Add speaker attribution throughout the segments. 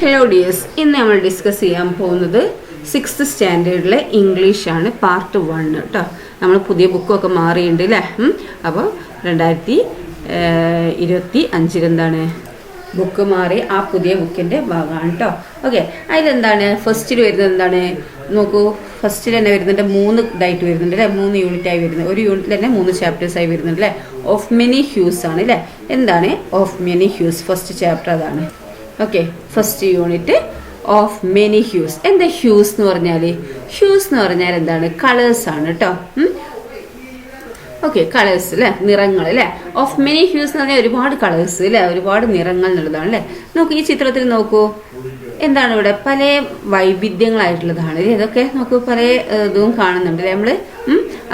Speaker 1: Hello dears, ഇന്ന് നമ്മൾ discuss ചെയ്യാൻ പോകുന്നത് 6th സ്റ്റാൻഡേർഡിലെ ഇംഗ്ലീഷാണ്, പാർട്ട് 1 കേട്ടോ. നമ്മൾ പുതിയ ബുക്കൊക്കെ മാറിയിട്ടുണ്ട് അല്ലേ. അപ്പോൾ 2025 എന്താണ് ബുക്ക് മാറി, ആ പുതിയ ബുക്കിൻ്റെ ഭാഗമാണ് കേട്ടോ. ഓക്കെ, അതിലെന്താണ് ഫസ്റ്റിൽ വരുന്നത് എന്താണ് നോക്കൂ. ഫസ്റ്റിൽ തന്നെ വരുന്നുണ്ട് 3 ഇതായിട്ട് വരുന്നുണ്ട് അല്ലേ, 3 യൂണിറ്റായി വരുന്നത്. ഒരു യൂണിറ്റിൽ തന്നെ 3 ചാപ്റ്റേഴ്സായി വരുന്നുണ്ട് അല്ലേ. ഓഫ് മെനി ഹ്യൂസ് ആണ് അല്ലേ. എന്താണ് of many hues? First chapter അതാണ്. Okay, first unit of many hues. എന്താ ഹ്യൂസ് എന്ന് പറഞ്ഞാൽ? ഹ്യൂസ് എന്ന് പറഞ്ഞാൽ എന്താണ്? കളേഴ്സ് ആണ് കേട്ടോ. ഓക്കെ, കളേഴ്സ് അല്ലേ, നിറങ്ങൾ അല്ലേ. ഓഫ് മെനി ഹ്യൂസ് എന്ന് പറഞ്ഞാൽ ഒരുപാട് കളേഴ്സ് അല്ലേ, ഒരുപാട് നിറങ്ങൾ എന്നുള്ളതാണ് അല്ലേ. നോക്കൂ, ഈ ചിത്രത്തിൽ നോക്കൂ, എന്താണ് ഇവിടെ പല വൈവിധ്യങ്ങളായിട്ടുള്ളതാണ് അല്ലേ. ഇതൊക്കെ നോക്കൂ, പല ഇതും കാണുന്നുണ്ട് അല്ലേ നമ്മൾ.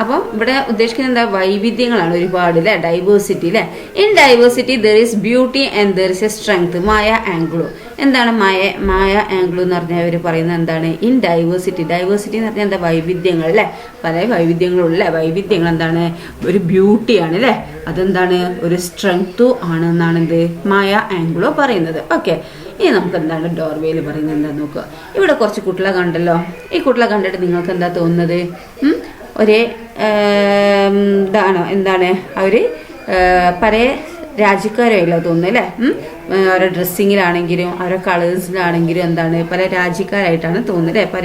Speaker 1: അപ്പം ഇവിടെ ഉദ്ദേശിക്കുന്നത് എന്താ? വൈവിധ്യങ്ങളാണ് ഒരുപാട് അല്ലേ, ഡൈവേഴ്സിറ്റി അല്ലേ. In diversity there is beauty and there is A strength. Maya Anglo. എന്താണ് മായ ആംഗ്ലോ എന്ന് പറഞ്ഞാൽ അവർ പറയുന്നത് എന്താണ്? In diversity. ഡൈവേഴ്സിറ്റി എന്ന് പറഞ്ഞാൽ എന്താ? വൈവിധ്യങ്ങൾ അല്ലേ, പല വൈവിധ്യങ്ങളുള്ള വൈവിധ്യങ്ങൾ എന്താണ്? ഒരു ബ്യൂട്ടിയാണ് അല്ലേ, അതെന്താണ്? ഒരു സ്ട്രെങ്ത്തും ആണ് എന്നാണ് എന്ത് മായ ആംഗ്ലോ പറയുന്നത്. ഓക്കെ, ഇനി നമുക്ക് എന്താണ് ഡോർവേയിൽ പറയുന്നത് എന്താ നോക്കുക. ഇവിടെ കുറച്ച് കുട്ടികളെ കണ്ടല്ലോ. ഈ കുട്ടികളെ കണ്ടിട്ട് നിങ്ങൾക്ക് എന്താ തോന്നുന്നത്? ഒരേ ഇതാണോ? എന്താണ് അവർ പല രാജ്യക്കാരായില്ല തോന്നുന്നു അല്ലേ. അവരുടെ ഡ്രസ്സിങ്ങിലാണെങ്കിലും അവരുടെ കളേഴ്സിലാണെങ്കിലും എന്താണ് പല രാജ്യക്കാരായിട്ടാണ് തോന്നുന്നത് അല്ലേ. പല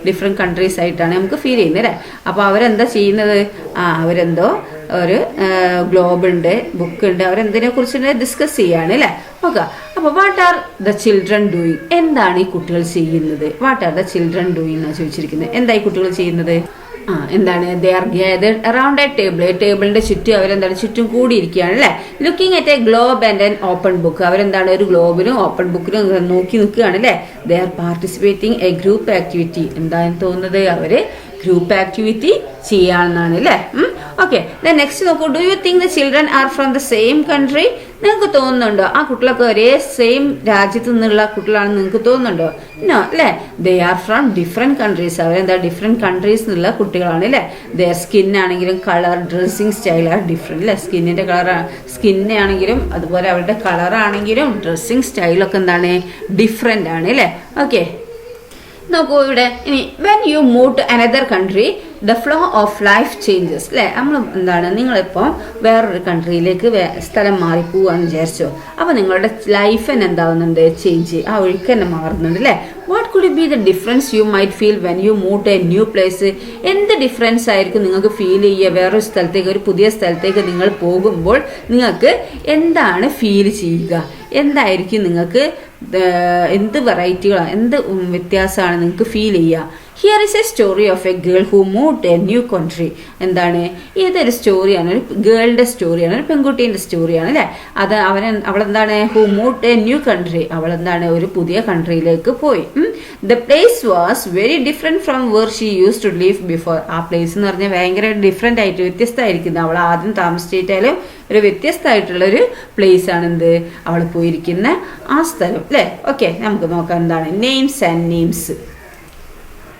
Speaker 1: ഡിഫറെൻറ്റ് കൺട്രീസ് ആയിട്ടാണ് നമുക്ക് ഫീൽ ചെയ്യുന്നത് അല്ലേ. അപ്പോൾ അവരെന്താ ചെയ്യുന്നത്? അവരെന്തോ ഒരു ഗ്ലോബ് ഉണ്ട്, ബുക്ക് ഉണ്ട്, അവരെന്തിനെ കുറിച്ച് ഡിസ്കസ് ചെയ്യാണ് അല്ലേ. ഓക്കെ, അപ്പോൾ what are the children doing? എന്താണ് ഈ കുട്ടികൾ ചെയ്യുന്നത്? What are the children doing എന്നാണ് ചോദിച്ചിരിക്കുന്നത്. എന്താ ഈ കുട്ടികൾ ചെയ്യുന്നത്? എന്താണ്? They are gathered around a table. ടേബിളിന്റെ ചുറ്റും അവരെന്താണ്? ചുറ്റും കൂടിയിരിക്കുകയാണ് അല്ലേ. Looking at a globe and an open book. അവരെന്താണ്? ഒരു ഗ്ലോബിനും ഓപ്പൺ ബുക്കിനും നോക്കി നിൽക്കുകയാണ് അല്ലേ. They are participating a group activity. എന്താണ് തോന്നുന്നത്? അവര് ഗ്രൂപ്പ് ആക്ടിവിറ്റി ചെയ്യാണെന്നാണ് അല്ലേ. ഓക്കെ, നെക്സ്റ്റ് നോക്കൂ. Do you think the children are from the same country? നിങ്ങൾക്ക് തോന്നുന്നുണ്ടോ ആ കുട്ടികളൊക്കെ ഒരേ സെയിം രാജ്യത്ത് നിന്നുള്ള കുട്ടികളാണെന്ന് നിങ്ങൾക്ക് തോന്നുന്നുണ്ടോ? നോ അല്ലേ. They are from different countries. അവരെന്താ? ഡിഫറെൻറ്റ് കൺട്രീസ് എന്നുള്ള കുട്ടികളാണ് അല്ലേ. ദർ സ്കിൻ ആണെങ്കിലും colour, dressing style are different അല്ലേ. സ്കിന്നിൻ്റെ കളറാണ്, സ്കിന്നാണെങ്കിലും അതുപോലെ അവരുടെ കളറാണെങ്കിലും ഡ്രസ്സിങ് സ്റ്റൈലൊക്കെ എന്താണ്? ഡിഫറെൻ്റ് ആണ് അല്ലേ. ഓക്കെ, നോക്കൂ ഇവിടെ. ഇനി when you move to another country the flow of life changes അല്ലേ. നമ്മൾ എന്താണ്? നിങ്ങളിപ്പോൾ വേറൊരു കൺട്രിയിലേക്ക് സ്ഥലം മാറി പോവാന്ന് വിചാരിച്ചോ. അപ്പോൾ നിങ്ങളുടെ ലൈഫ് തന്നെ എന്താവുന്നുണ്ട്? ചേഞ്ച്, ആ ഒഴുക്ക് തന്നെ മാറുന്നുണ്ട് അല്ലേ. What could be the difference you might feel when you move to a new place? എന്ത് ഡിഫറൻസ് ആയിരിക്കും നിങ്ങൾക്ക് ഫീൽ ചെയ്യുക? വേറൊരു സ്ഥലത്തേക്ക്, ഒരു പുതിയ സ്ഥലത്തേക്ക് നിങ്ങൾ പോകുമ്പോൾ നിങ്ങൾക്ക് എന്താണ് ഫീൽ ചെയ്യുക? എന്തായിരിക്കും നിങ്ങൾക്ക് എന്ത് വെറൈറ്റികളാണ്, എന്ത് വ്യത്യാസമാണ് നിങ്ങൾക്ക് ഫീൽ ചെയ്യുക? Here is a story of a girl who move to a new country. എന്താണ്? ഏതൊരു സ്റ്റോറിയാണ്? ഒരു ഗേളിൻ്റെ സ്റ്റോറിയാണ്, ഒരു പെൺകുട്ടീൻ്റെ സ്റ്റോറിയാണ് അല്ലേ. അത് അവളെന്താണ്? Who move to a new country. അവളെന്താണ്? ഒരു പുതിയ കൺട്രിയിലേക്ക് പോയി. The place was very different from where she use to live before. ആ പ്ലേസ് എന്ന് പറഞ്ഞാൽ ഭയങ്കര ഡിഫറെൻ്റ് ആയിട്ട്, വ്യത്യസ്തമായിരിക്കുന്നത്. അവൾ ആദ്യം താമസിച്ചിട്ടാലും ഒരു വ്യത്യസ്തമായിട്ടുള്ളൊരു പ്ലേസ് ആണ് എന്ത് അവൾ പോയിരിക്കുന്ന ആ സ്ഥലം അല്ലേ. ഓക്കെ, നമുക്ക് നോക്കാം എന്താണ് നെയിംസ് ആൻഡ് നെയിംസ്.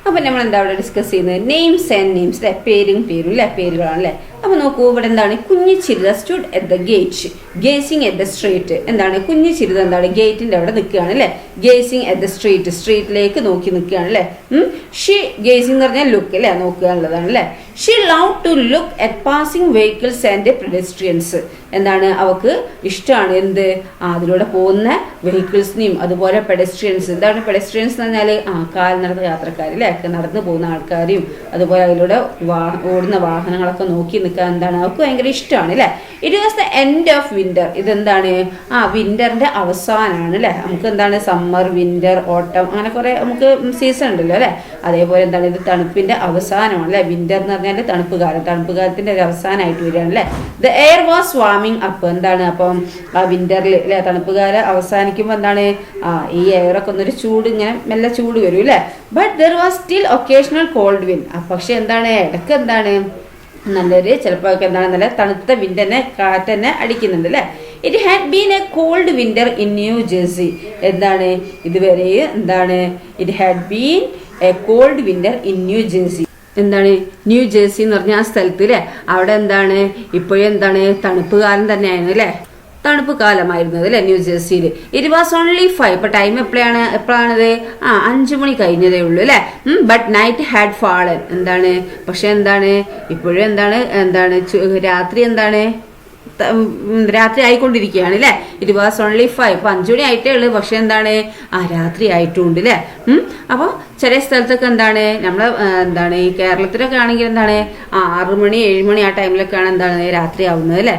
Speaker 1: അപ്പം നമ്മൾ എന്താ അവിടെ ഡിസ്കസ് ചെയ്യുന്നത്? നെയിംസ് ആൻഡ് നെയിംസ് അല്ലേ, പേരും അല്ലേ, പേരുകളാണ് അല്ലേ. അപ്പോൾ നോക്കൂ, ഇവിടെ എന്താണ്? കുഞ്ഞു Chirutha stood at the gate gazing at the street. എന്താണ്? കുഞ്ഞു ചിരുത എന്താണ്? ഗേറ്റിൻ്റെ അവിടെ നിൽക്കുകയാണ് അല്ലേ. ഗേസിങ് അറ്റ് ദ സ്ട്രീറ്റ്, സ്ട്രീറ്റിലേക്ക് നോക്കി നിൽക്കുകയാണ് അല്ലേ. ഷീ ഗേസിങ് എന്ന് പറഞ്ഞാൽ ലുക്ക് അല്ലേ, നോക്കുക എന്നുള്ളതാണ് അല്ലേ. She love to look at passing vehicles and pedestrians. എന്താണ്? അവൾക്ക് ഇഷ്ടമാണ് എന്ത്? അതിലൂടെ പോകുന്ന വെഹിക്കിൾസിനെയും അതുപോലെ പെഡസ്ട്രിയൻസ്. എന്താണ് പെഡസ്ട്രിയൻസ് എന്ന് പറഞ്ഞാൽ? കാൽനട യാത്രക്കാരില്ലേ, നടന്നു പോകുന്ന ആൾക്കാരെയും അതുപോലെ അതിലൂടെ ഓടുന്ന വാഹനങ്ങളൊക്കെ നോക്കി നിൽക്കാൻ എന്താണ് അവൾക്ക് ഭയങ്കര ഇഷ്ടമാണ് അല്ലേ. It was the end of winter. ഇതെന്താണ്? വിന്ററിന്റെ അവസാനമാണ് അല്ലേ. നമുക്ക് എന്താണ്? സമ്മർ, വിന്റർ, ഓട്ടം, അങ്ങനെ കുറെ നമുക്ക് സീസൺ ഉണ്ടല്ലോ അല്ലേ. അതേപോലെ എന്താണ്? ഇത് തണുപ്പിന്റെ അവസാനമാണ് അല്ലേ. വിന്റർ എന്ന് പറഞ്ഞാൽ തണുപ്പ് കാലം, തണുപ്പ് കാലത്തിന്റെ ഒരു അവസാനമായിട്ട് വരികയാണ് അല്ലേ. The air was warming up. എന്താണ്? അപ്പം ആ വിന്ററിൽ അല്ലേ, തണുപ്പ് കാലം അവസാനിക്കുമ്പോൾ എന്താണ്? ഈ എയറൊക്കെ ഒന്നൊരു ചൂട്, ഇങ്ങനെ മെല്ലെ ചൂട് വരും അല്ലേ. But there was still occasional cold wind. പക്ഷെ എന്താണ്? ഇടയ്ക്ക് എന്താണ്? നല്ലൊരു ചിലപ്പോൾ എന്താണ്? നല്ല തണുത്ത വിൻഡറിനെ കാറ്റ് തന്നെ അടിക്കുന്നുണ്ട് അല്ലേ. It had been a cold winter in New Jersey. എന്താണ്? ഇതുവരെ എന്താണ്? It had been a cold winter in New Jersey. എന്താണ് ന്യൂ ജേഴ്സി എന്ന് പറഞ്ഞ ആ സ്ഥലത്ത് അല്ലേ, അവിടെ എന്താണ് ഇപ്പോഴും എന്താണ് തണുപ്പ് കാലം തന്നെയാണ് അല്ലേ. തണുപ്പ് കാലമായിരുന്നത് അല്ലെ ന്യൂജേഴ്സിയിൽ. It was only 5. ഇപ്പൊ ടൈം എപ്പോഴാണത് 5 മണി കഴിഞ്ഞതേ ഉള്ളൂ അല്ലെ. But night had fallen. എന്താണ് പക്ഷെ എന്താണ് ഇപ്പോഴും എന്താണ് രാത്രി രാത്രി ആയിക്കൊണ്ടിരിക്കുകയാണ് അല്ലെ. It was only 5. ഇപ്പൊ 5 മണി ആയിട്ടേ ഉള്ളു, പക്ഷെ എന്താണ് രാത്രി ആയിട്ടുണ്ട് അല്ലെ. അപ്പോൾ ചില സ്ഥലത്തൊക്കെ നമ്മളെ ഈ കേരളത്തിലൊക്കെ ആണെങ്കിൽ 6 മണി 7 മണി ആ ടൈമിലൊക്കെയാണ് രാത്രി ആവുന്നത് അല്ലെ.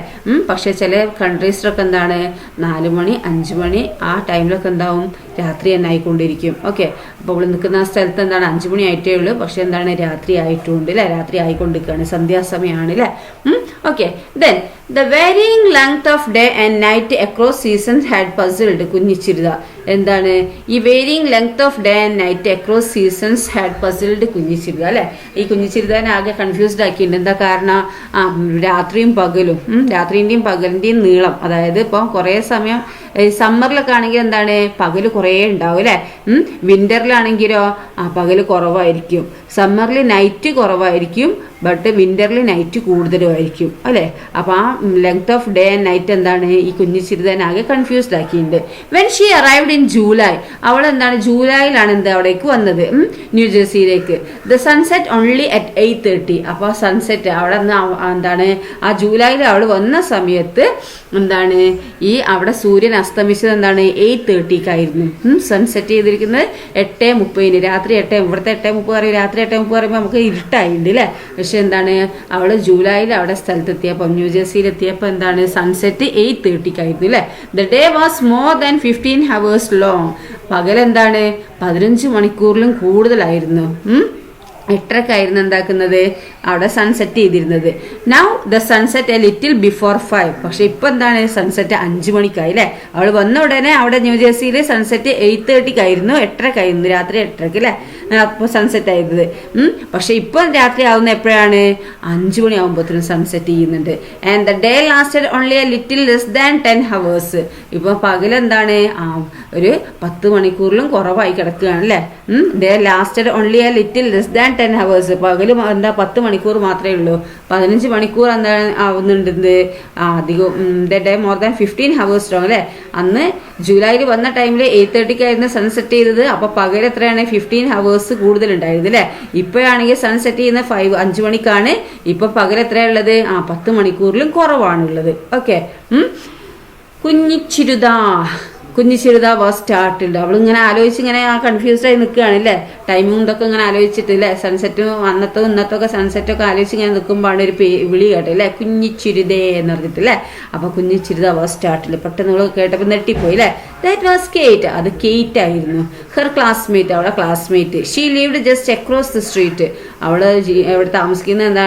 Speaker 1: പക്ഷെ ചില കൺട്രീസിലൊക്കെ 4 മണി 5 മണി ആ ടൈമിലൊക്കെ എന്താവും രാത്രി തന്നെ ആയിക്കൊണ്ടിരിക്കും. ഓക്കെ, അപ്പോൾ ഇവിടെ നിൽക്കുന്ന സ്ഥലത്ത് 5 മണി ആയിട്ടേ ഉള്ളൂ, പക്ഷെ രാത്രി ആയിട്ടുണ്ട് അല്ലെ. രാത്രി ആയിക്കൊണ്ടിരിക്കുകയാണ്, സന്ധ്യാസമയമാണ് അല്ലെ. Okay, then the varying length of day and night across seasons had puzzled കുഞ്ഞിച്ചിരുത. എന്താണ് ഈ varying length of day and night across seasons had puzzled കുഞ്ഞിച്ചിരുത അല്ലെ. ഈ കുഞ്ഞിച്ചിരുതാൻ ആകെ കൺഫ്യൂസ്ഡ് ആക്കിയിട്ടുണ്ട്. എന്താ കാരണം രാത്രിയും പകലും രാത്രിൻ്റെയും പകലിൻ്റെയും നീളം, അതായത് ഇപ്പം കുറേ സമയം സമ്മറിലൊക്കെ ആണെങ്കിൽ പകല് കുറേ ഉണ്ടാവും അല്ലെ. വിന്ററിലാണെങ്കിലോ പകല് കുറവായിരിക്കും. സമ്മറിൽ നൈറ്റ് കുറവായിരിക്കും, ബട്ട് വിന്ററിൽ നൈറ്റ് കൂടുതലുമായിരിക്കും അല്ലെ. അപ്പൊ ആ length of day and night ഈ കുഞ്ഞിച്ചിരുതാൻ ആകെ കൺഫ്യൂസ്ഡ് ആക്കിയിട്ടുണ്ട്. When she arrived in July. അവൾ ജൂലൈയിലാണ് അവിടേക്ക് വന്നത്, ന്യൂജേഴ്സിയിലേക്ക്. The sunset only at 8:30. അപ്പൊ സൺസെറ്റ് അവിടെ ആ ജൂലൈയിൽ അവൾ വന്ന സമയത്ത് ഈ അവിടെ സൂര്യൻ അസ്തമിച്ചത് 8:30ക്കായിരുന്നു. സൺസെറ്റ് ചെയ്തിരിക്കുന്നത് 8:30 രാത്രി. ഇവിടുത്തെ 8:30 പറയും, രാത്രി 8:30 പറയുമ്പോൾ നമുക്ക് ഇരുട്ടായിട്ടുണ്ട് അല്ലെ. പക്ഷെ അവള് ജൂലൈയിൽ അവിടെ സ്ഥലത്തെത്തിയപ്പോൾ ന്യൂജേഴ്സിയിലെത്തിയപ്പോൾ സൺസെറ്റ് 8:30ക്കായിരുന്നു അല്ലെ. The day was more than 15 hours long. പകൽ 15 മണിക്കൂറിലും കൂടുതലായിരുന്നു. 8:30ക്കായിരുന്നു എന്താക്കുന്നത് അവിടെ സൺസെറ്റ് ചെയ്തിരുന്നത്. Now the sunset A little before 5. പക്ഷെ ഇപ്പൊ സൺസെറ്റ് 5 മണിക്കായി അല്ലെ. അവൾ വന്ന ഉടനെ അവിടെ ന്യൂജേഴ്സിയിൽ സൺസെറ്റ് 8:30ക്കായിരുന്നു, 8:30ക്കായിരുന്നു, രാത്രി 8:30 അല്ലെ അപ്പോൾ സൺസെറ്റ് ആയിരുന്നത്. പക്ഷെ ഇപ്പൊ രാത്രി ആവുന്ന എപ്പോഴാണ് 5 മണി ആവുമ്പോഴത്തേനും സൺസെറ്റ് ചെയ്യുന്നുണ്ട്. And the day lasted only A little less than 10 hours. ഇപ്പൊ പകൽ ഒരു 10 മണിക്കൂറിലും കുറവായി കിടക്കുകയാണ് അല്ലെ. Day lasted only A little less than 10 hours. പകല് 10 മണിക്കൂർ മാത്രമേ ഉള്ളൂ. 15 മണിക്കൂർ ആവുന്നുണ്ട് അധികം. Day more than 15 hours long അല്ലെ. അന്ന് ജൂലൈയിൽ വന്ന ടൈമിൽ 8:30ക്കായിരുന്നു സൺസെറ്റ് ചെയ്തത്. അപ്പൊ പകൽ എത്രയാണ് 15 hours കൂടുതലുണ്ടായിരുന്നു അല്ലെ. ഇപ്പോഴാണെങ്കിൽ സൺസെറ്റ് ചെയ്യുന്ന 5 മണിക്കാണ്. ഇപ്പൊ പകൽ എത്രയുള്ളത് 10 മണിക്കൂറിലും കുറവാണുള്ളത്. ഓക്കെ, കുഞ്ഞിച്ചിരുത വാസ് സ്റ്റാർട്ടിൽഡ്. അവളിങ്ങനെ ആലോചിച്ച് കൺഫ്യൂസ്ഡ് ആയി നിൽക്കുകയാണ് അല്ലേ. ടൈമും ഇതൊക്കെ ഇങ്ങനെ ആലോചിച്ചിട്ട് അല്ലേ. സൺസെറ്റും അന്നത്തെ ഇന്നത്തൊക്കെ സൺസെറ്റൊക്കെ ആലോചിച്ച് ഇങ്ങനെ നിൽക്കുമ്പോഴാണ് ഒരു വിളി കേട്ടല്ലേ, കുഞ്ഞിച്ചിരുതേ എന്ന് പറഞ്ഞിട്ടില്ലേ. അപ്പൊ കുഞ്ഞിച്ചിരുത വാസ് സ്റ്റാർട്ടിൽഡ്. പെട്ടെന്ന് നമ്മൾ കേട്ടപ്പോൾ നെട്ടിപ്പോയി അല്ലേ. ദാറ്റ് വാസ് കേറ്റ്. അത് കേറ്റ് ആയിരുന്നു. ഹെർ ക്ലാസ്മേറ്റ്, അവളുടെ classmate. She lived just across the street. അവള് എവിടെ താമസിക്കുന്നത്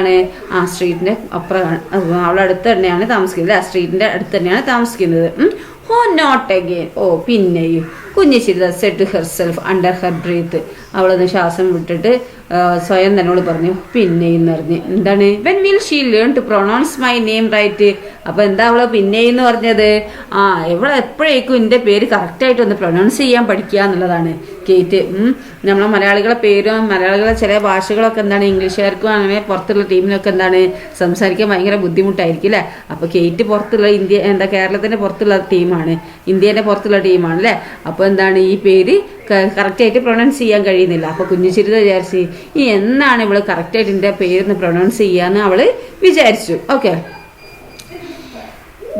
Speaker 1: സ്ട്രീറ്റിന്റെ അപ്പുറമാണ്. അവളുടെ അടുത്ത് തന്നെയാണ് താമസിക്കുന്നത്. ആ സ്ട്രീറ്റിന്റെ അടുത്ത് തന്നെയാണ് താമസിക്കുന്നത്. ഓ നോട്ട് അഗെയിൻ. ഓ പിന്നെയും. കുഞ്ഞിച്ചിരുത said to herself under her breath. അവളൊന്ന് ശ്വാസം വിട്ടിട്ട് സ്വയം തന്നോട് പറഞ്ഞു പിന്നെയും പറഞ്ഞു. When will she learn to pronounce my name right. അപ്പൊ എന്താ അവള് പിന്നെയെന്ന് പറഞ്ഞത്? ഇവളെ എപ്പോഴേക്കും എൻ്റെ പേര് കറക്റ്റായിട്ട് ഒന്ന് പ്രൊനൗൺസ് ചെയ്യാൻ പഠിക്കുക എന്നുള്ളതാണ് കേറ്റ്. നമ്മളെ മലയാളികളെ പേരും മലയാളികളെ ചില ഭാഷകളൊക്കെ ഇംഗ്ലീഷുകാർക്കും അങ്ങനെ പുറത്തുള്ള ടീമിനൊക്കെ സംസാരിക്കാൻ ഭയങ്കര ബുദ്ധിമുട്ടായിരിക്കും അല്ലേ. അപ്പൊ കേറ്റ് പുറത്തുള്ള കേരളത്തിന്റെ പുറത്തുള്ള ടീമാണ്, ഇന്ത്യയുടെ പുറത്തുള്ള ടീമാണ് അല്ലേ. അപ്പൊ ഈ പേര് കറക്റ്റായിട്ട് പ്രൊനൗൺസ് ചെയ്യാൻ കഴിയുന്നില്ല. അപ്പൊ കുഞ്ഞിച്ചിരുത വിചാരിച്ച് ഇനി എന്നാണ് ഇവള് കറക്റ്റായിട്ട് എൻ്റെ പേരൊന്ന് പ്രൊനൗൺസ് ചെയ്യാന്ന് അവള് വിചാരിച്ചു. Okay,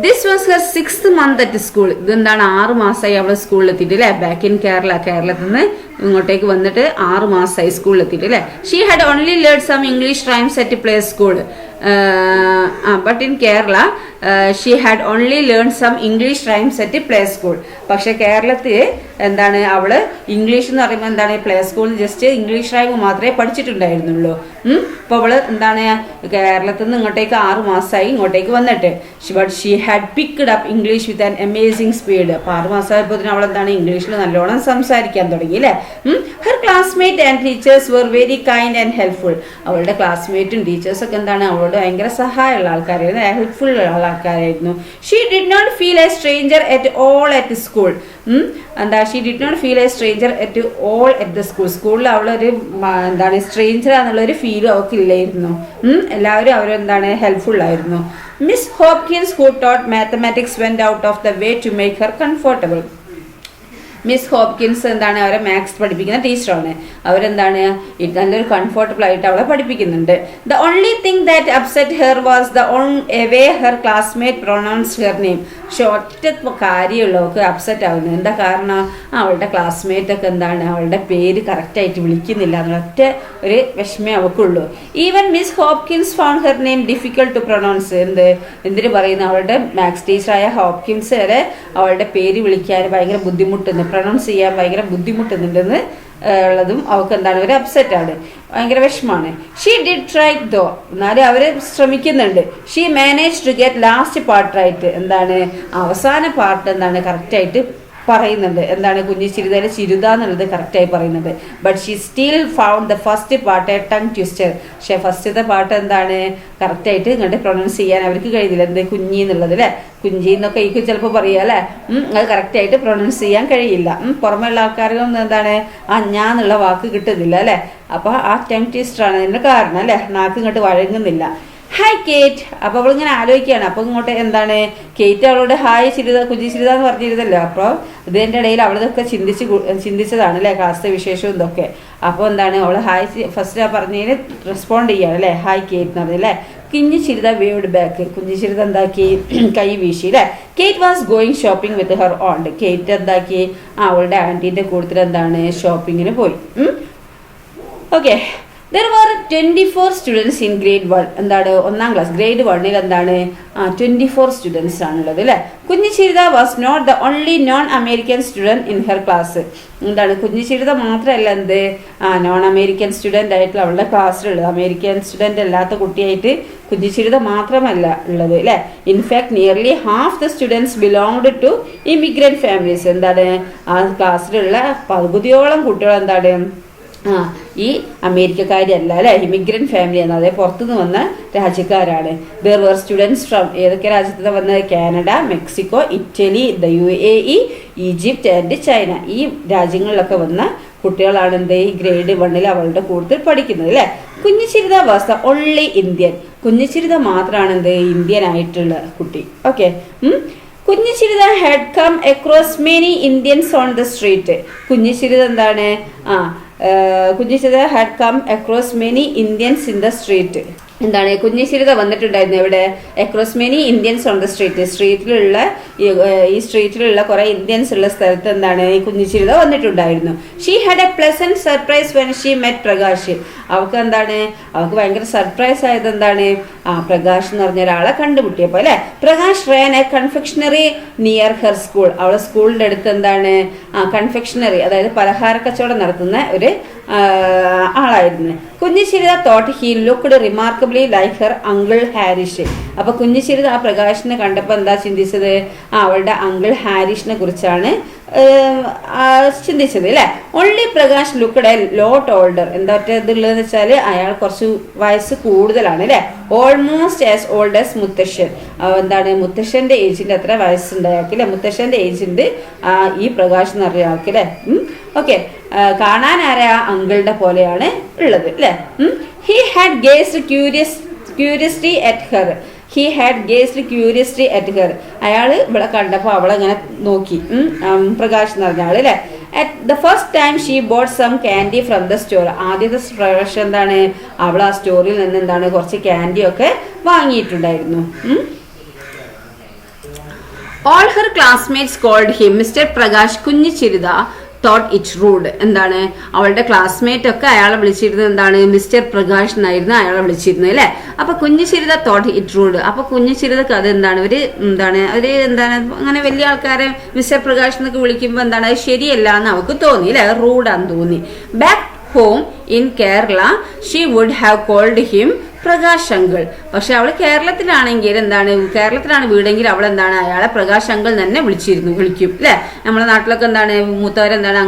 Speaker 1: this was her 6th month at school. ഇതെന്താണ് 6 മാസമായി അവള് സ്കൂളിലെത്തിയിട്ട് അല്ലേ. ബാക്ക് ഇൻ കേരളത്തിൽ നിന്ന് ഇങ്ങോട്ടേക്ക് വന്നിട്ട് 6 മാസമായി സ്കൂളിലെത്തിയിട്ട് അല്ലേ. She had only learn some English rhymes at play school. But in Kerala she had only learn some English rhymes at play school. പക്ഷെ കേരളത്തിൽ അവള് ഇംഗ്ലീഷ് എന്ന് പറയുമ്പോൾ പ്ലേ സ്കൂളിൽ ജസ്റ്റ് ഇംഗ്ലീഷ് റൈം മാത്രമേ പഠിച്ചിട്ടുണ്ടായിരുന്നുള്ളൂ. ഇപ്പൊ അവള് കേരളത്തിൽ നിന്ന് ഇങ്ങോട്ടേക്ക് 6 മാസമായി ഇങ്ങോട്ടേക്ക് വന്നിട്ട്. But she had picked up English with an amazing speed. അപ്പൊ 6 മാസമായപ്പോൾ അവൾ ഇംഗ്ലീഷിൽ നല്ലോണം സംസാരിക്കാൻ തുടങ്ങി അല്ലേ. Her classmate and teachers were very kind and helpful. അവളുടെ ക്ലാസ്മേറ്റും ടീച്ചേഴ്സൊക്കെ അവളോട് ഭയങ്കര സഹായമുള്ള ആൾക്കാരായിരുന്നു, ഹെൽപ്ഫുൾ ഉള്ള ആൾക്കാരായിരുന്നു. She did not feel a stranger at all at school. She did not feel a stranger at all at the school. സ്കൂളിൽ അവളൊരു stranger എന്നുള്ളൊരു ഫീലും അവൾക്ക് ഇല്ലായിരുന്നു. എല്ലാവരും അവരെന്താണ് ഹെൽപ്ഫുൾ ആയിരുന്നു. Miss Hopkins, who taught mathematics, went out of the way to make her comfortable. Miss Hopkins എന്താണ് അവരെ മാത്സ് പഠിപ്പിക്കുന്ന ടീച്ചറാണ്. അവരെന്താണ് നല്ലൊരു കംഫർട്ടബിൾ ആയിട്ട് അവളെ പഠിപ്പിക്കുന്നുണ്ട്. The only thing that upset her was the way her classmate pronounce her name. പക്ഷെ ഒറ്റ കാര്യമുള്ളവർക്ക് അപ്സെറ്റ് ആവുന്നത് എന്താ കാരണം? അവളുടെ ക്ലാസ്മേറ്റ് ഒക്കെ എന്താണ് അവളുടെ പേര് കറക്റ്റായിട്ട് വിളിക്കുന്നില്ല എന്നൊറ്റ ഒരു വിഷമേ അവൾക്കുള്ളൂ. Even Miss Hopkins found her name difficult to pronounce. എന്തിനു പറയുന്നു? അവളുടെ മാത്സ് ടീച്ചറായ ഹോപ്കിൻസ് വരെ അവളുടെ പേര് വിളിക്കാൻ ഭയങ്കര ബുദ്ധിമുട്ടുന്നു, പ്രൊനൗൺസ് ചെയ്യാൻ ഭയങ്കര ബുദ്ധിമുട്ടുന്നുണ്ടെന്ന് ഉള്ളതും അവൾക്ക് എന്താണ് ഒരു അപ്സെറ്റ് ആണ്, ഭയങ്കര വിഷമാണ്. ഷീ ഡിഡ് ട്രൈ ദോ, എന്നാലും അവര് ശ്രമിക്കുന്നുണ്ട്. She manage to get last part right. എന്താണ് അവസാന പാർട്ട് എന്താണ് കറക്റ്റായിട്ട് പറയുന്നുണ്ട്. എന്താണ് കുഞ്ഞിച്ചിരുതയിലെ ചിരുത എന്നുള്ളത് കറക്റ്റായി പറയുന്നുണ്ട്. But she still found the first part A tongue twister. പക്ഷെ ഫസ്റ്റത്തെ പാട്ട് എന്താണ് കറക്റ്റായിട്ട് ഇങ്ങോട്ട് പ്രൊനൗൺസ് ചെയ്യാൻ അവർക്ക് കഴിയില്ല. എന്ത് കുഞ്ഞി എന്നുള്ളത് അല്ലേ, കുഞ്ചി എന്നൊക്കെ എനിക്ക് ചിലപ്പോൾ പറയുക അല്ലേ, അത് കറക്റ്റായിട്ട് പ്രൊനൗൺസ് ചെയ്യാൻ കഴിയില്ല. പുറമെയുള്ള ആൾക്കാർക്കൊന്നും എന്താണ് ഞാൻ എന്നുള്ള വാക്ക് കിട്ടുന്നില്ല അല്ലേ. അപ്പോൾ ആ ടങ് ട്വിസ്റ്ററാണ് അതിൻ്റെ കാരണം അല്ലേ, നാക്ക് ഇങ്ങോട്ട് വഴങ്ങുന്നില്ല. ഹായ് കേറ്റ്. അപ്പോൾ അവളിങ്ങനെ ആലോചിക്കുകയാണ്. അപ്പോൾ ഇങ്ങോട്ട് എന്താണ് കേറ്റ് അവളോട് ഹായ് ചിരിത കുഞ്ഞി ചിരിത എന്ന് പറഞ്ഞിരുന്നല്ലോ. അപ്പോൾ ഇതിൻ്റെ ഇടയിൽ അവളതൊക്കെ ചിന്തിച്ചതാണ് അല്ലേ, ക്ലാസ്സിലെ വിശേഷവും ഇതൊക്കെ. അപ്പോൾ എന്താണ് അവൾ ഹായ് ഫസ്റ്റ് പറഞ്ഞതിന് റെസ്പോണ്ട് ചെയ്യാണ് അല്ലേ, ഹായ് കേറ്റ് എന്ന് പറഞ്ഞല്ലേ. കുഞ്ഞി ചിരിത വേവ്ഡ് ബാക്ക്. കുഞ്ഞി ചിരിത എന്താക്കി കൈ വീശി അല്ലേ. Kate was going shopping with her aunt. Kate എന്താക്കി അവളുടെ ആൻറ്റീൻ്റെ കൂട്ടത്തിൽ എന്താണ് ഷോപ്പിങ്ങിന് പോയി. Okay. There were 24 students in grade 1. എന്താണ് ഒന്നാം ക്ലാസ് ഗ്രേഡ് 1-ൽ എന്താണ് 24 സ്റ്റുഡൻസ് ആണുള്ളത് അല്ലേ. Kunjichiritha was not the only non American student in her class. എന്താണ് കുഞ്ഞിച്ചിരിത മാത്രമല്ല എന്ത് നോൺ അമേരിക്കൻ സ്റ്റുഡൻ്റ് ആയിട്ടുള്ള അവളുടെ ക്ലാസ്സിലുള്ളത്. അമേരിക്കൻ സ്റ്റുഡൻ്റ് അല്ലാത്ത കുട്ടിയായിട്ട് കുഞ്ഞിച്ചിരിത മാത്രമല്ല ഉള്ളത് അല്ലേ. In fact nearly half the students belonged to immigrant families. എന്താണ് ആ ക്ലാസ്സിലുള്ള പകുതിയോളം കുട്ടികൾ എന്താണ് ഈ അമേരിക്കക്കാരല്ല അല്ലെ, ഇമിഗ്രൻറ്റ് ഫാമിലിയാണ്, അതേ പുറത്തുനിന്ന് വന്ന രാജ്യക്കാരാണ്. ദർ വർ സ്റ്റുഡൻസ് ഫ്രം ഏതൊക്കെ രാജ്യത്ത് വന്നത്? Canada, Mexico, Italy, the UAE, Egypt and China. ഈ രാജ്യങ്ങളിലൊക്കെ വന്ന കുട്ടികളാണ് എന്ത് ഈ ഗ്രേഡ് 1-ൽ അവളുടെ കൂടുതൽ പഠിക്കുന്നത് അല്ലേ. Kunjichiritha was the only Indian. Kunjichiritha മാത്രമാണ് എന്ത് ഇന്ത്യൻ ആയിട്ടുള്ള കുട്ടി. Okay. Kunjichiritha had come across many Indians on the street. Kunjichiritha എന്താണ് Kunjichiritha had come across many Indians in the street. എന്താണ് കുഞ്ഞിച്ചിരിത വന്നിട്ടുണ്ടായിരുന്നു എവിടെ? Across many Indians on the street. സ്ട്രീറ്റിലുള്ള ഈ സ്ട്രീറ്റിലുള്ള കുറേ ഇന്ത്യൻസ് ഉള്ള സ്ഥലത്ത് എന്താണ് ഈ കുഞ്ഞിച്ചിരിത വന്നിട്ടുണ്ടായിരുന്നു. She had A pleasant surprise when she met Prakash. അവൾക്ക് എന്താണ് അവൾക്ക് ഭയങ്കര സർപ്രൈസ് ആയത് എന്താണ് പ്രകാശ് എന്ന് പറഞ്ഞ ഒരാളെ കണ്ടുമുട്ടിയപ്പോൾ അല്ലേ. Prakash ran a confectionery near her school. അവളെ സ്കൂളിൻ്റെ അടുത്ത് എന്താണ് കൺഫെക്ഷണറി, അതായത് പലഹാര കച്ചവടം നടത്തുന്ന ഒരു ആളായിരുന്നു. Kunjichiritha thought he looked remarkably like her uncle Harish. അപ്പൊ കുഞ്ഞിച്ചിരിത ആ പ്രകാശിനെ കണ്ടപ്പോൾ എന്താ ചിന്തിച്ചത്? അവളുടെ അങ്കിൾ ഹാരിഷിനെ കുറിച്ചാണ് ചിന്തിച്ചത് അല്ലേ. Only Prakash looked a lot older. എന്താ ഇതുള്ളതെന്ന് വെച്ചാൽ അയാൾ കുറച്ച് വയസ്സ് കൂടുതലാണ് അല്ലേ. ഓൾമോസ്റ്റ് ആസ് ഓൾഡ് ആസ് മുത്തശ്ശൻ. എന്താണ് മുത്തശ്ശന്റെ ഏജിന്റെ അത്ര വയസ്സുണ്ടാക്കില്ലേ. മുത്തശ്ശന്റെ ഏജിന്റെ ഈ പ്രകാശ് എന്ന് പറഞ്ഞ ആൾക്കല്ലേ. ഓക്കെ. കാണാൻ ആരാ അങ്കിളുടെ പോലെയാണ് ഉള്ളത് അല്ലേ. He had gazed curiously at her. He had gazed curiously at her. അയാൾ ഇവിടെ കണ്ടപ്പോൾ അവളെങ്ങനെ നോക്കി. പ്രകാശ് എന്ന് പറഞ്ഞ ആള് അല്ലേ. At the first time she bought some candy from the store. ആദ്യത്തെ പ്രാവശ്യം എന്താണ് അവൾ ആ സ്റ്റോറിൽ നിന്ന് എന്താണ് കുറച്ച് ക്യാൻഡിയൊക്കെ വാങ്ങിയിട്ടുണ്ടായിരുന്നു. All her classmates called him mister Prakash. Kunjichiritha thought it rude. എന്താണ് അവളുടെ ക്ലാസ്മേറ്റ് ഒക്കെ അയാളെ വിളിച്ചിരുന്നത് എന്താണ് മിസ്റ്റർ പ്രകാശ് എന്നായിരുന്നു അയാളെ വിളിച്ചിരുന്നത് അല്ലേ. അപ്പൊ കുഞ്ഞിച്ചിരിത തോട്ട് ഇറ്റ് റൂഡ്. അപ്പൊ കുഞ്ഞിച്ചിരിതക്ക് അത് എന്താണ് എന്താണ് അങ്ങനെ വലിയ ആൾക്കാരെ മിസ്റ്റർ പ്രകാശ് എന്നൊക്കെ വിളിക്കുമ്പോൾ എന്താണ് അത് ശരിയല്ല എന്ന് അവൾക്ക് തോന്നി അല്ലെ, റൂഡാന്ന് തോന്നി. Back home in Kerala she would have called him Prakash uncle. പക്ഷെ അവൾ കേരളത്തിലാണെങ്കിൽ എന്താണ് കേരളത്തിലാണ് വീടെങ്കിൽ അവൾ എന്താണ് അയാളെ പ്രകാശ് അങ്കിൾ തന്നെ വിളിക്കും അല്ലെ. നമ്മുടെ നാട്ടിലൊക്കെ എന്താണ് മൂത്തവരെന്താണ്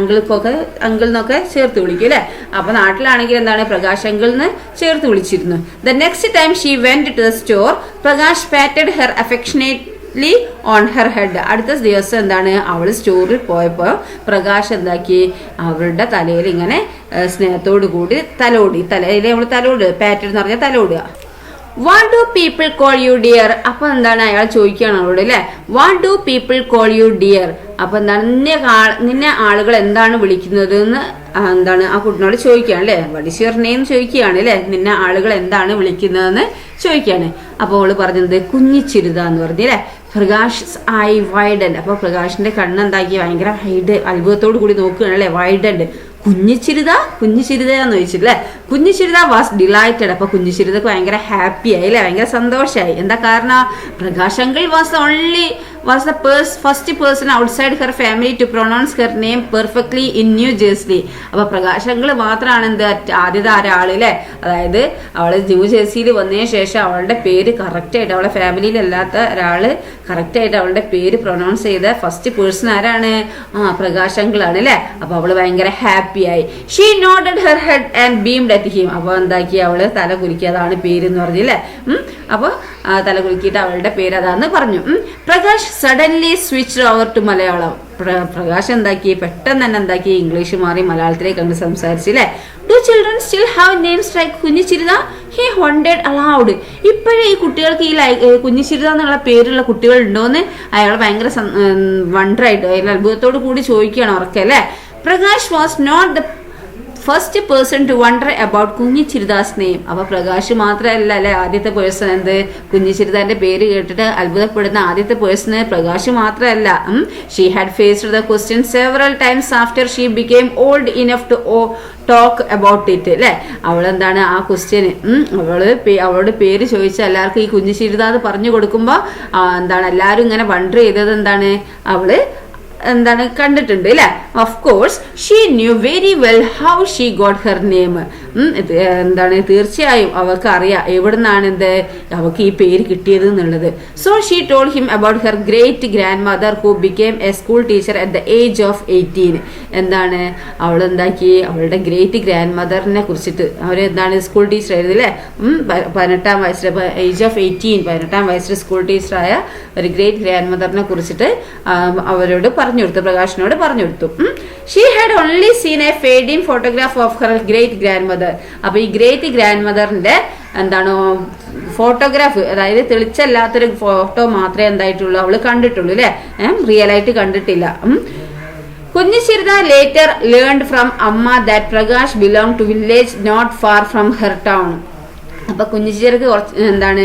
Speaker 1: അങ്കിൾ എന്നൊക്കെ ചേർത്ത് വിളിക്കും അല്ലെ. അപ്പൊ നാട്ടിലാണെങ്കിൽ എന്താണ് പ്രകാശ് അങ്കിൾ എന്ന് ചേർത്ത് വിളിച്ചിരുന്നു. The next time she went to the store Prakash patted her affectionately on her head. അടുത്ത ദിവസം എന്താണ് അവൾ സ്റ്റോറിൽ പോയപ്പോൾ പ്രകാശ് എന്താക്കി അവളുടെ തലയിൽ ഇങ്ങനെ സ്നേഹത്തോടു കൂടി തലോടി. തലയിൽ നമ്മൾ തലോട് പാറ്റഡ് എന്ന് പറഞ്ഞാൽ തലോടുക. What do people call you dear? അപ്പൊ എന്താണ് അയാൾ ചോദിക്കുകയാണ് അവളോട് അല്ലെ, what do people call you dear? അപ്പൊ എന്താണ് നിന്നെ ആളുകൾ എന്താണ് വിളിക്കുന്നത് എന്ന് എന്താണ് ആ കുട്ടിനോട് ചോദിക്കുകയാണ് അല്ലെ, വാട്ട് ഈസ് യുവർ നെയിം ചോദിക്കുകയാണ് അല്ലെ, നിന്നെ ആളുകൾ എന്താണ് വിളിക്കുന്നതെന്ന് ചോദിക്കുകയാണ്. അപ്പൊ അവള് പറഞ്ഞത് കുഞ്ഞിച്ചിരുത എന്ന് പറഞ്ഞല്ലേ. Prakash I widened. അപ്പൊ പ്രകാശിന്റെ കണ്ണെന്താക്കി ഭയങ്കര വൈഡ് അത്ഭുതത്തോട് കൂടി നോക്കുകയാണ് അല്ലെ, വൈഡൻഡ്. കുഞ്ഞിച്ചിരുത എന്ന് ചോദിച്ചില്ലേ. കുഞ്ഞിച്ചിരുത വാസ് ഡിലൈറ്റഡ്. അപ്പൊ കുഞ്ഞിച്ചിരുതക്ക് ഭയങ്കര ഹാപ്പി ആയി അല്ലെ, ഭയങ്കര സന്തോഷമായി. എന്താ കാരണം? Prakash uncle was the first person outside her family to pronounce her name perfectly in New Jersey. അപ്പൊ പ്രകാശ് അങ്കിൾ മാത്രമാണ് എന്ത് ആദ്യത്തെ ഒരാള് അല്ലെ, അതായത് അവള് ന്യൂ ജേഴ്സിയിൽ വന്നതിന് ശേഷം അവളുടെ പേര് കറക്റ്റ് ആയിട്ട്, അവളെ ഫാമിലിയിൽ അല്ലാത്ത ഒരാള് കറക്റ്റ് ആയിട്ട് അവളുടെ പേര് പ്രൊനൗൺസ് ചെയ്ത ഫസ്റ്റ് പേഴ്സൺ ആരാണ്? പ്രകാശ് അങ്കിൾ ആണ് അല്ലെ. അപ്പൊ അവള് ഭയങ്കര ഹാപ്പി ആയി. She nodded her head and beamed at him. അപ്പൊ എന്താക്കി അവള് തല കുലുക്കി, അതാണ് പേര് എന്ന് പറഞ്ഞില്ലേ. അപ്പൊ തല കുലുക്കിയിട്ട് അവളുടെ പേര് അതാന്ന് പറഞ്ഞു. Prakash suddenly switch over to Malayalam. Prakash എന്താക്കി പെട്ടെന്ന് തന്നെ എന്താക്കി ഇംഗ്ലീഷ് മാറി മലയാളത്തിലേക്ക് കണ്ട് സംസാരിച്ചില്ലേ. Do children still have names like Kunjichirutha? He wondered aloud. ഇപ്പോഴേ ഈ കുട്ടികൾക്ക് ഈ കുഞ്ഞിച്ചിരുത എന്നുള്ള പേരുള്ള കുട്ടികൾ ഉണ്ടോന്ന് അയാൾ ഭയങ്കര വണ്ടറായിട്ട് അത്ഭുതത്തോട് കൂടി ചോദിക്കുകയാണ് ഉറക്കെ അല്ലെ. Prakash was not the first person to wonder about Kunjichirutha's name. അപ്പൊ പ്രകാശ് മാത്രമല്ല അല്ലെ ആദ്യത്തെ പേഴ്സൺ എന്ത് കുഞ്ഞിച്ചിരുതാന്റെ പേര് കേട്ടിട്ട് അത്ഭുതപ്പെടുന്ന ആദ്യത്തെ പേഴ്സണ് പ്രകാശ് മാത്രമല്ല. She had faced the question several times after she became old enough to talk about it അല്ലെ. അവളെന്താണ് ആ ക്വസ്റ്റ്യന് അവളോട് പേര് ചോദിച്ച എല്ലാവർക്കും ഈ കുഞ്ഞിച്ചിരുത എന്ന് പറഞ്ഞു കൊടുക്കുമ്പോ എന്താണ് എല്ലാരും ഇങ്ങനെ വണ്ടർ ചെയ്തത് എന്താണ് അവള് എന്താണ് കണ്ടിട്ടുണ്ട് അല്ലെ. Of course she new very well how she got her name. എന്താണ് തീർച്ചയായും അവൾക്ക് അറിയാം എവിടുന്നാണ് അവൾക്ക് ഈ പേര് കിട്ടിയത് എന്നുള്ളത്. So she told him about her great grand mother who became A school teacher at the age of 18. എന്താണ് അവൾ എന്താക്കി അവളുടെ ഗ്രേറ്റ് ഗ്രാൻഡ് മദറിനെ കുറിച്ചിട്ട്, അവരെന്താണ് സ്കൂൾ ടീച്ചർ ആയിരുന്നു അല്ലെ. 18 വയസ്സിൽ ഏജ് ഓഫ് 18 18 വയസ്സിൽ സ്കൂൾ ടീച്ചറായ ഒരു ഗ്രേറ്റ് ഗ്രാൻഡ് മദറിനെ കുറിച്ചിട്ട് അവരോട് പറഞ്ഞു കൊടുത്തു, പ്രകാശിനോട് പറഞ്ഞു കൊടുത്തു. She had only seen a fading photograph of her great grand mother. അപ്പൊ ഈ ഗ്രേറ്റ് ഗ്രാൻഡ് മദറിന്റെ എന്താണ് ഫോട്ടോഗ്രാഫ്, അതായത് തെളിച്ചല്ലാത്തൊരു ഫോട്ടോ മാത്രമേ എന്തായിട്ടുള്ളൂ അവള് കണ്ടിട്ടുള്ളൂ അല്ലെ, റിയൽ ആയിട്ട് കണ്ടിട്ടില്ല. Kunjichirutha later learned from amma that Prakash belong to village not far from her town. അപ്പൊ കുഞ്ഞിച്ചിരക്ക് എന്താണ്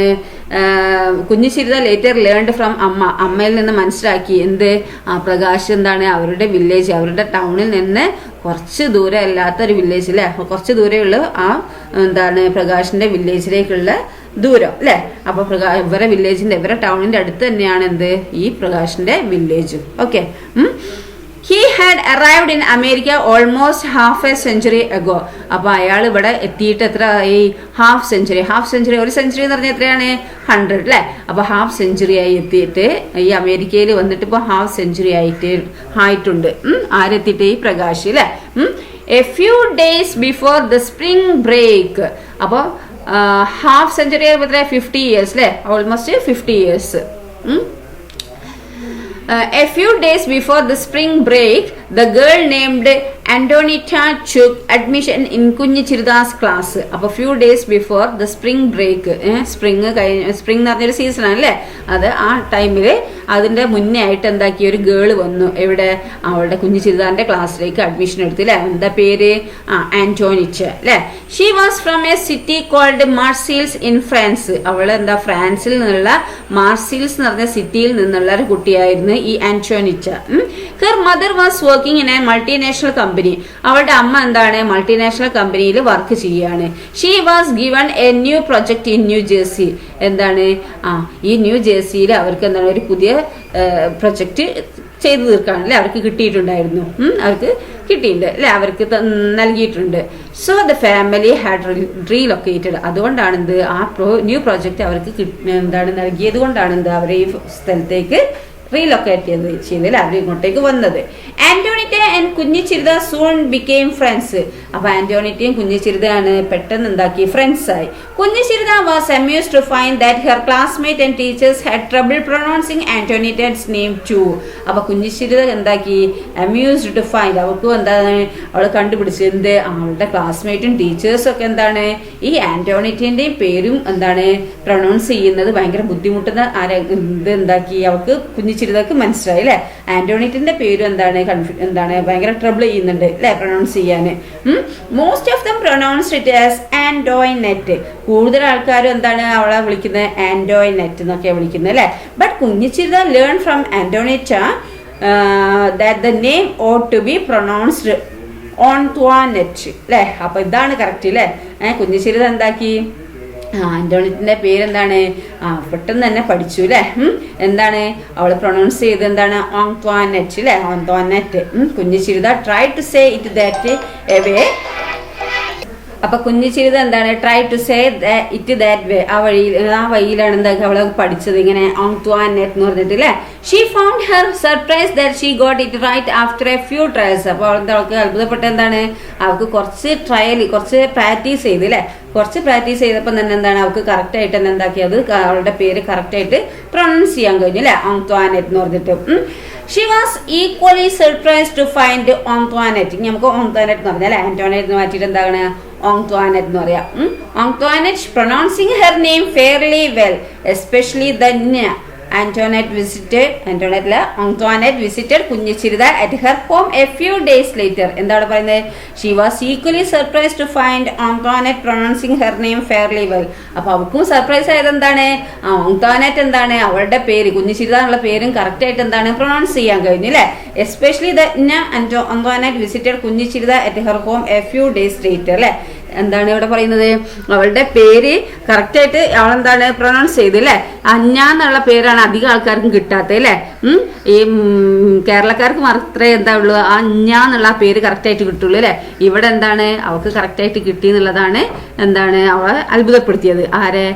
Speaker 1: കുഞ്ഞിച്ചിരുത ലേറ്റർ ലേൺഡ് ഫ്രം അമ്മയിൽ നിന്ന് മനസ്സിലാക്കി എന്ത് പ്രകാശ് എന്താണ് അവരുടെ വില്ലേജ്, അവരുടെ ടൗണിൽ നിന്ന് കുറച്ച് ദൂരം അല്ലാത്തൊരു വില്ലേജ് അല്ലെ, കുറച്ച് ദൂരമുള്ള ആ എന്താണ് പ്രകാശിന്റെ വില്ലേജിലേക്കുള്ള ദൂരം അല്ലെ. അപ്പൊ ഇവരെ വില്ലേജിന്റെ ഇവരെ ടൗണിന്റെ അടുത്ത് തന്നെയാണ് എന്ത് ഈ പ്രകാശിന്റെ വില്ലേജും. Okay. He had arrived in America almost half a century ago. അപ്പൊ അയാൾ ഇവിടെ എത്തിയിട്ട് എത്ര ഈ ഹാഫ് സെഞ്ചുറി ഒരു സെഞ്ചുറി എന്ന് പറഞ്ഞാൽ എത്രയാണ് 100 അല്ലെ. അപ്പൊ ഹാഫ് സെഞ്ചുറി ആയി എത്തിയിട്ട് ഈ അമേരിക്കയിൽ വന്നിട്ട് ഇപ്പൊ ഹാഫ് സെഞ്ചുറി ആയിട്ടുണ്ട്. ആരെത്തിയിട്ട് ഈ പ്രകാശ് അല്ലെ. A few days before the spring break. അപ്പൊ ഹാഫ് സെഞ്ചുറി ആയപ്പോ 50 years അല്ലെ, almost 50 years. A few days before the spring break, the girl named Antonita took admission in Kunjichirutha's class. അപ്പൊ few days before the spring break, spring എന്ന് പറഞ്ഞൊരു season ആണല്ലേ, അത് ആ ടൈമില് അതിന്റെ മുന്നേ ആയിട്ട് എന്താക്കി ഒരു ഗേള് വന്നു എവിടെ അവളുടെ കുഞ്ഞിച്ചിരുതാന്റെ ക്ലാസ്സിലേക്ക് അഡ്മിഷൻ എടുത്തു അല്ലെ. എന്താ പേര്? ആന്റോണിച്ച അല്ലെ. She was from a city called Marseilles in France. അവള് എന്താ ഫ്രാൻസിൽ നിന്നുള്ള മാർസീൽസ് എന്ന് പറഞ്ഞ സിറ്റിയിൽ നിന്നുള്ള ഒരു കുട്ടിയായിരുന്നു ഈ Antonita. Her mother was working in a multinational company. അവളുടെ അമ്മ എന്താണ് മൾട്ടിനാഷണൽ കമ്പനിയിൽ വർക്ക് ചെയ്യാണ്. She was given a new project in New Jersey. എന്താണ് ഈ ന്യൂ ജേഴ്സിയിൽ അവർക്ക് എന്താണ് ഒരു പുതിയ പ്രൊജക്ട് ചെയ്തു തീർക്കാണല്ലേ അവർക്ക് കിട്ടിയിട്ടുണ്ടായിരുന്നു. അവർക്ക് കിട്ടിയിട്ടുണ്ട് അല്ലെ, അവർക്ക് നൽകിയിട്ടുണ്ട്. So the family had relocated. അതുകൊണ്ടാണ് എന്ത് ആ ന്യൂ പ്രോജക്റ്റ് അവർക്ക് എന്താണ് നൽകിയത് കൊണ്ടാണ് എന്ത് അവരെ ഈ സ്ഥലത്തേക്ക് റീലൊക്കേറ്റ് ചെയ്തില്ല, അവർ ഇങ്ങോട്ടേക്ക് വന്നത്. Antonita and Kunjichirutha soon became friends. അപ്പൊ ആന്റോണിറ്റയും കുഞ്ഞിച്ചിരുതയാണ് പെട്ടെന്ന് എന്താക്കി ഫ്രണ്ട്സ് ആയി. Kunjichirutha was amused to find that her classmate and teachers had trouble pronouncing Antonita's name too. അപ്പൊ കുഞ്ഞിച്ചിരുത എന്താക്കി അമ്യൂസ്ഡ് ടു ഫൈൻഡ്, അവൾക്കും എന്താണ് അവൾ കണ്ടുപിടിച്ചത് എന്ത്, അവളുടെ ക്ലാസ്മേറ്റും ടീച്ചേഴ്സും ഒക്കെ എന്താണ് ഈ ആന്റോണിറ്റന്റെയും പേരും എന്താണ് പ്രൊനൗൺസ് ചെയ്യുന്നത് ഭയങ്കര ബുദ്ധിമുട്ടുന്ന ഇത് എന്താക്കി അവൾക്ക് കുഞ്ഞിച്ചിരുതക്ക് മനസ്സിലായി അല്ലെ. ആന്റോണിറ്റിന്റെ പേരും എന്താണ് ഭയങ്കര ട്രബിൾ ചെയ്യുന്നുണ്ട് അല്ലെ പ്രൊനൗൺസ് ചെയ്യാൻ. Most of them pronounced it as Antoinette. കൂടുതൽ ആൾക്കാരും എന്താണ് അവളെ വിളിക്കുന്നത് ആന്റോയിനെറ്റ് എന്നൊക്കെയാണ് വിളിക്കുന്നത് അല്ലെ. But Kunjichirutha learn from Antonita that the name ought to be pronounced Antoinette അല്ലെ. അപ്പൊ ഇതാണ് കറക്റ്റ് അല്ലെ. കുഞ്ഞിച്ചിരുത എന്താക്കി ആന്റോണിറ്റിന്റെ പേരെന്താണ് പെട്ടെന്ന് തന്നെ പഠിച്ചു അല്ലെ. എന്താണ് അവള് പ്രൊനൗൺസ് ചെയ്ത് എന്താണ് ഓൺത്വാനെറ്റ് അല്ലെ, Antoinette. Kunjichirutha try to say it that away. അപ്പൊ കുഞ്ഞിച്ചിരുത എന്താണ് try to say it that way, ആ വഴിയിലാണ് എന്താ അവള് പഠിച്ചത് ഇങ്ങനെ ഓൺത്വാനെറ്റ് എന്ന് പറഞ്ഞിട്ട് അല്ലെ. She found her surprise that she got it right after a few trials. അപ്പോൾ അവൾക്ക് അത്ഭുതപ്പെട്ട എന്താണ് അവൾക്ക് കുറച്ച് പ്രാക്ടീസ് ചെയ്ത് അല്ലെ. കുറച്ച് പ്രാക്ടീസ് ചെയ്തപ്പോൾ തന്നെ എന്താണ് അവൾക്ക് കറക്റ്റ് ആയിട്ട് തന്നെ എന്താക്കിയത് അവളുടെ പേര് കറക്റ്റ് ആയിട്ട് പ്രൊനൗൺസ് ചെയ്യാൻ കഴിഞ്ഞു അല്ലെ, ഓൺത്വാനെറ്റ് എന്ന് പറഞ്ഞിട്ട്. She was equally surprise to find Antoinette. നമുക്ക് ഓൺത്വാനെറ്റ് എന്ന് പറഞ്ഞാൽ ആന്റോണിറ്റ് മാറ്റിയിട്ട് എന്താണ് ഓൺത്വാനെറ്റ് എന്ന് പറയാം. Antoinette pronouncing her name fairly well, especially the Antoinette visited Kunjichirutha at her home a few days later. എന്താണ് പറയുന്നത്? She was equally surprised to find Antoinette pronouncing her name fairly well. അപ്പൊ അവൾക്കും സർപ്രൈസ് ആയത് എന്താണ് Antoinette എന്താണ് അവളുടെ പേര് കുഞ്ഞിച്ചിരുത എന്നുള്ള പേരും കറക്റ്റ് ആയിട്ട് എന്താണ് പ്രൊനൗൺസ് ചെയ്യാൻ കഴിഞ്ഞു അല്ലെ. Especially Antoinette visited Kunjichirutha at her home a few days later അല്ലെ. എന്താണ് ഇവിടെ പറയുന്നത് അവളുടെ പേര് കറക്റ്റ് ആയിട്ട് അവളെന്താണ് പ്രൊനൗൺസ് ചെയ്ത് അല്ലെ. അഞ്ഞ എന്നുള്ള പേരാണ് അധികം ആൾക്കാർക്കും കിട്ടാത്തത് അല്ലെ. ഈ കേരളക്കാർക്ക് മാത്രമേ എന്താ ഉള്ളൂ അഞ്ഞ എന്നുള്ള പേര് കറക്റ്റ് ആയിട്ട് കിട്ടുള്ളൂ അല്ലെ. ഇവിടെ എന്താണ് അവൾക്ക് കറക്റ്റ് ആയിട്ട് കിട്ടി എന്നുള്ളതാണ് എന്താണ് അവളെ അത്ഭുതപ്പെടുത്തിയത്. ആരെ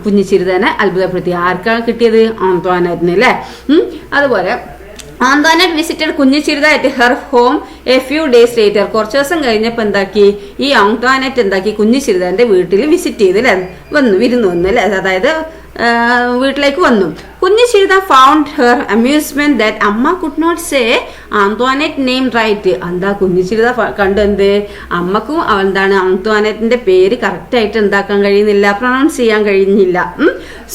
Speaker 1: കുഞ്ഞിച്ചിരുതനെ അത്ഭുതപ്പെടുത്തി. ആർക്കാണ് കിട്ടിയത് ആന്തോനറ്റിന് അല്ലെ. അതുപോലെ Antoinette visited Kunjichirutha at her home a few days later. കുറച്ച് ദിവസം കഴിഞ്ഞപ്പോൾ എന്താക്കി ഈ Antoinette എന്താക്കി കുഞ്ഞിച്ചിരുതന്റെ വീട്ടിൽ വിസിറ്റ് ചെയ്ത് അല്ലെ വിരുന്ന് വന്നു അല്ലെ. അതായത് വീട്ടിലേക്ക് വന്നു. Kunjichirutha found her amusement that amma could not say Antoinette name right. എന്താ കുഞ്ഞിച്ചിരുത കണ്ടെന്ത് അമ്മക്കും എന്താണ് Antoinette പേര് കറക്റ്റ് ആയിട്ട് എന്താക്കാൻ കഴിയുന്നില്ല, പ്രൊനൗൺസ് ചെയ്യാൻ കഴിയുന്നില്ല.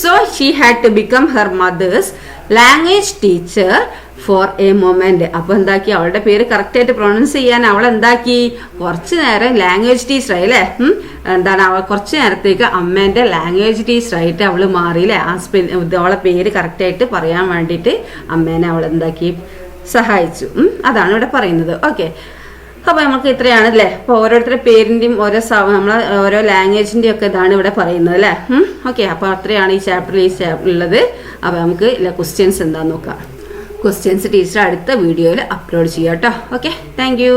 Speaker 1: So she had to become her mother's language teacher for a moment. അപ്പൊ എന്താക്കി അവളുടെ പേര് കറക്റ്റ് ആയിട്ട് പ്രൊനൗൺസ് ചെയ്യാൻ അവൾ എന്താക്കി കുറച്ചു നേരം ലാംഗ്വേജ് ടീച്ചറായി അല്ലെ. എന്താണ് അവൾ കുറച്ചു നേരത്തേക്ക് അമ്മേന്റെ ലാംഗ്വേജ് ടീച്ചറായിട്ട് അവള് മാറിയില്ലേ. അവളെ പേര് കറക്റ്റ് ആയിട്ട് പറയാൻ വേണ്ടിയിട്ട് അമ്മേനെ അവൾ എന്താക്കി സഹായിച്ചു. അതാണ് ഇവിടെ പറയുന്നത്. ഓക്കെ, അപ്പൊ നമുക്ക് ഇത്രയാണ് അല്ലെ. അപ്പൊ ഓരോരുത്തരുടെ പേരിന്റെയും നമ്മളെ ഓരോ ലാംഗ്വേജിന്റെയും ഒക്കെ ഇതാണ് ഇവിടെ പറയുന്നത് അല്ലെ. ഓക്കെ, അപ്പൊ അത്രയാണ് ഈ ചാപ്റ്ററിൽ ഉള്ളത്. അപ്പൊ നമുക്ക് ക്വസ്റ്റ്യൻസ് എന്താന്ന് നോക്കാം. ക്വസ്റ്റ്യൻസ് ടീച്ചർ അടുത്ത വീഡിയോയിൽ അപ്ലോഡ് ചെയ്യാം കേട്ടോ. Okay, thank you.